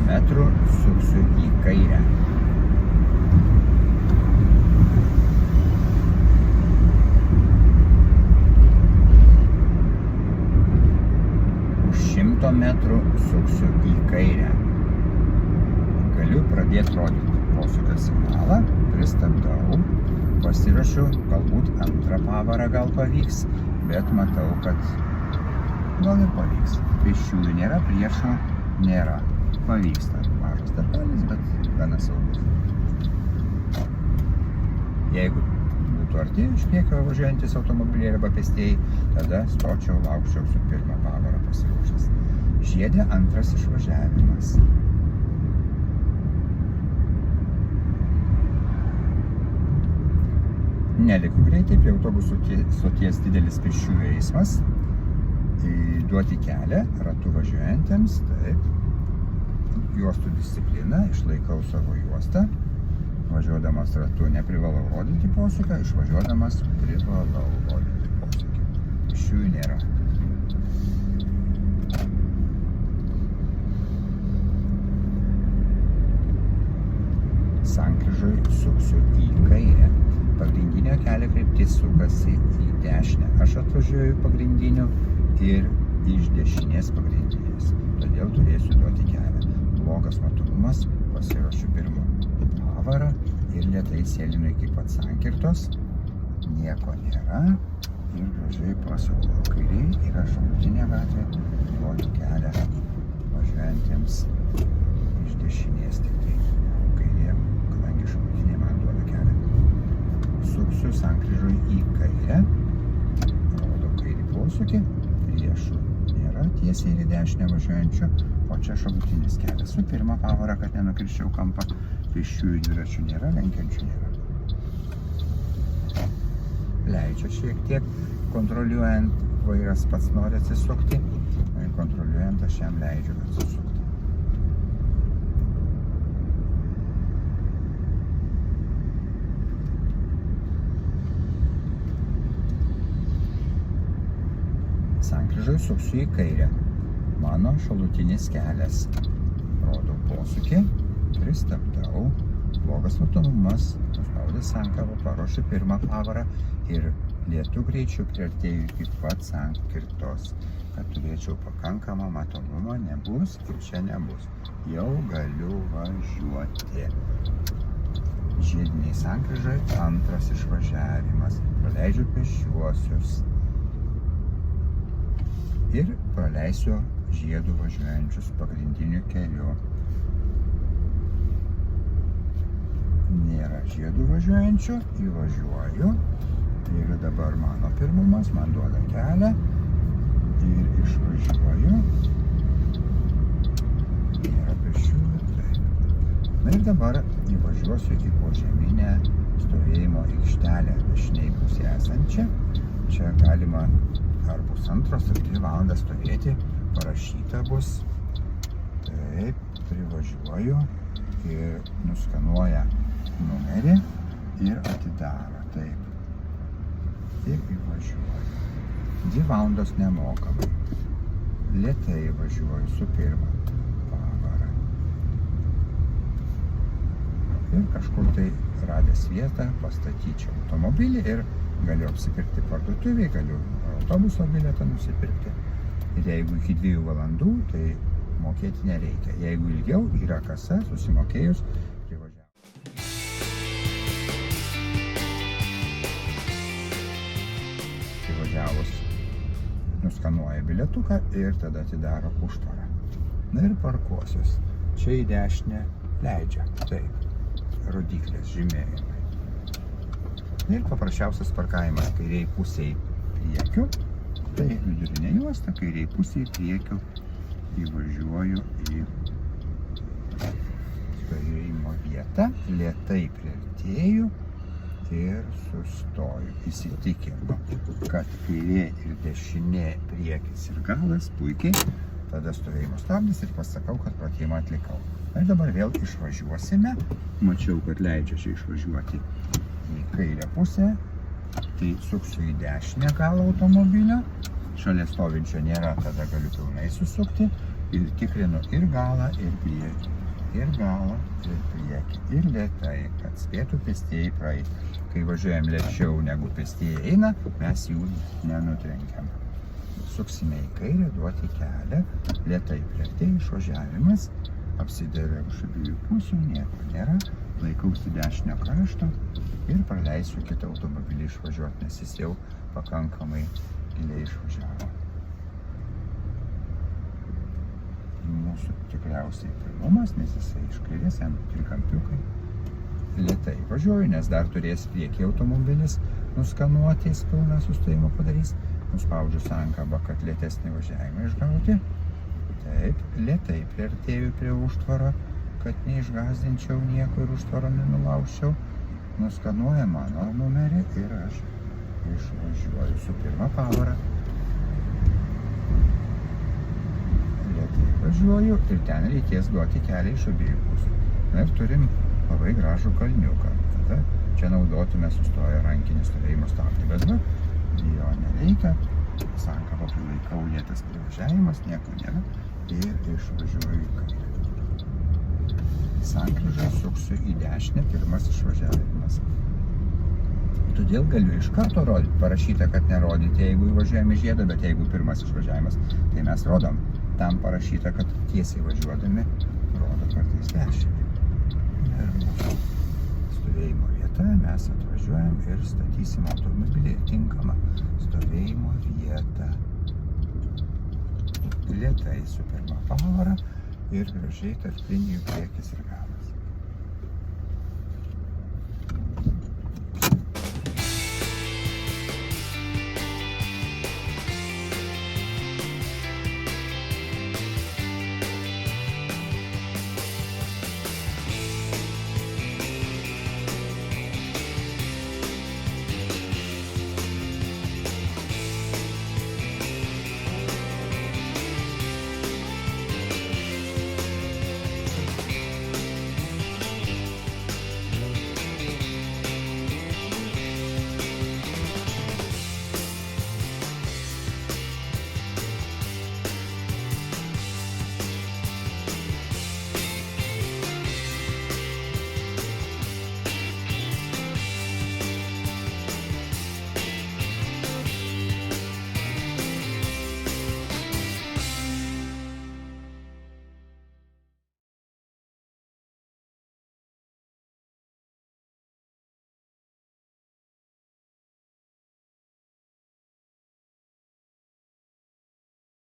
metrų suksiu į kairę. Už 100 metrų suksiu į kairę. Galiu pradėti rodyti posūkio signalą, pristabdau, pasiruošiu, galbūt antrą pavarą gal pavyks, bet matau, kad gal ir pavyks. Pėsčiųjų nėra, priešo nėra. Pavyksta. Mažas tarpelis, bet gana saugus. Jeigu būtų arti iš priekio važiuojantis automobiliai arba pėstieji, tada stočiau, laukčiau su pirmą pavarą pasiruošęs. Žiede antras išvažiavimas. Neliku greitai, prie autobusų stoties didelis pėsčiųjų eismas. Duoti kelią ratu važiuojantiems, taip. Juostų disciplina, išlaikau savo juostą. Važiuodamas ratu neprivalau rodyti posūkio, išvažiuodamas privalau rodyti posūkį. Pėsčiųjų nėra. Sankryžoj suksiu į kairę. Pagrindinio kelio kryptis sukasi į dešinę. Aš atvažiuoju pagrindiniu ir iš dešinės pagrindinės. Todėl turėsiu duoti kelią. Blogas matomumas, pasiruošiu pirmą pavarą ir lėtai sėlinu iki pat sankirtos. Nieko nėra ir gražiai pasuku. Kairiai yra šalutinė gatvė, duodu kelią važiuojantiems iš dešinės tik tai. Kairė, kadangi šalutinė man duoda kelią. Suksiu sankryžoj į kairę, rodo kairį posūkį, priešų nėra, tiesiai ir į dešinę važiuojančių, o čia šalutinis kelias. Su pirma pavara, kad nenukirščiau kampą, pėsčiųjų dviračių nėra, lenkiančių nėra. Leidžia šiek tiek, kontroliuojant, vairas pats nori atsisukti, o kontroliuojant aš jam leidžiu atsisukti. Sankryžoj suksiu į kairę. Mano šalutinis kelias. Rodau posūkį, pristabdau, blogas matomumas, nuspaudęs sankabą, paruošiu pirmą pavarą ir lėtu greičiu priartėju iki pat sankirtos, kad turėčiau pakankamą matomumą, nebus ir čia nebus. Jau galiu važiuoti. Žiediniai sankryžoj antras išvažiavimas. Praleidžiu pėsčiuosius. Ir praleisiu žiedų važiuojančius pagrindiniu keliu. Nėra žiedų važiuojančių, įvažiuoju. Ir dabar mano pirmumas, man duoda kelią. Ir išvažiuoju. Nėra pėsčiųjų, taip. Na ir dabar įvažiuosiu į požeminę stovėjimo aikštelę dešinėj pusėje esančią. Čia galima ar pusantros ar 3 valandas stovėti, parašyta bus. Taip, privažiuoju ir nuskanuoja numerį ir atidaro, taip. Ir įvažiuoju. 2 valandos nemokamai. Lėtai važiuoju su pirma pavara. Ir kažkur tai radęs vietą pastatyčiau automobilį ir galiu apsipirkti parduotuvėj, galiu autobuso bilietą nusipirkti. Ir jeigu iki 2 valandų, tai mokėti nereikia. Jeigu ilgiau, yra kasa, susimokėjus, privažiavus nuskanuoja bilietuką ir tada atidaro užtvarą. Na ir parkuosius. Čia į dešinę leidžia, taip, rodiklės žymėjimai. Ir paprasčiausias parkavimas kairiai pusėj priekiu, tai vidurinė juosta, kairiai pusėj priekiu įvažiuoju į stovėjimo vietą, lėtai priartėju ir sustoju. Įsitikinu, kad kairė ir dešinė priekis ir galas puikiai, tada stovėjimo stabdis ir pasakau, kad pratimą atlikau. Ir dabar vėl išvažiuosime. Mačiau, kad leidžia čia išvažiuoti į kairę pusę, tai suksiu į dešinę galą automobilio, šalia stovinčio nėra, tada galiu pilnai susukti ir tikrinu ir galą, ir priekį. ir galą, ir priekį, ir lėtai, kad spėtų pėstieji praeiti. Kai važiuojam lėčiau negu pėstieji eina, mes jų nenutrenkiam. Suksime į kairę, duoti kelią, lėtai priartėja išvažiavimas, apsidavė iš abiejų pusių, nieko nėra, laikausi dešinio krašto ir praleisiu kitą automobilį išvažiuoti, nes jis jau pakankamai giliai išvažiavo. Mūsų tikriausiai pirmumas, nes jisai iškairės, jam trikampiukai. Lėtai važiuoju, nes dar turės priekį automobilis nuskanuoti, jis pilną sustojimą padarys. Nuspaudžiu sankabą, kad lėtesnį važiavimą išgauti. Taip, lėtai priartėju prie užtvaro, kad neišgazdinčiau nieko ir užtvaro nenulaužčiau. Nuskanuoja mano numerį ir aš išvažiuoju su pirma pavara. Lėtai važiuoju ir ten reikės duoti kelią iš abiejų pusių. Na ir turim labai gražų kalniuką. Tada čia naudotume sustoję rankinį stovėjimo stabdį, bet jo nereikia. Sankabą prilaikau, lėtas privažiavimas, nieko nėra ir išvažiuoju į kairę. Sankryžą suksiu į dešinę, pirmas išvažiavimas. Todėl galiu iš karto rodyti, parašyta, kad nerodyti, jeigu įvažiuojame į žiedą, bet jeigu pirmas išvažiavimas, tai mes rodom. Tam parašyta, kad tiesiai važiuodami rodo kartais dešinį. Ir mūsų stovėjimo vieta, mes atvažiuojam ir statysim automobilį tinkamą stovėjimo vietą. Lėtai su pirma pavara ir gražiai tarp linijų priekis ir galas.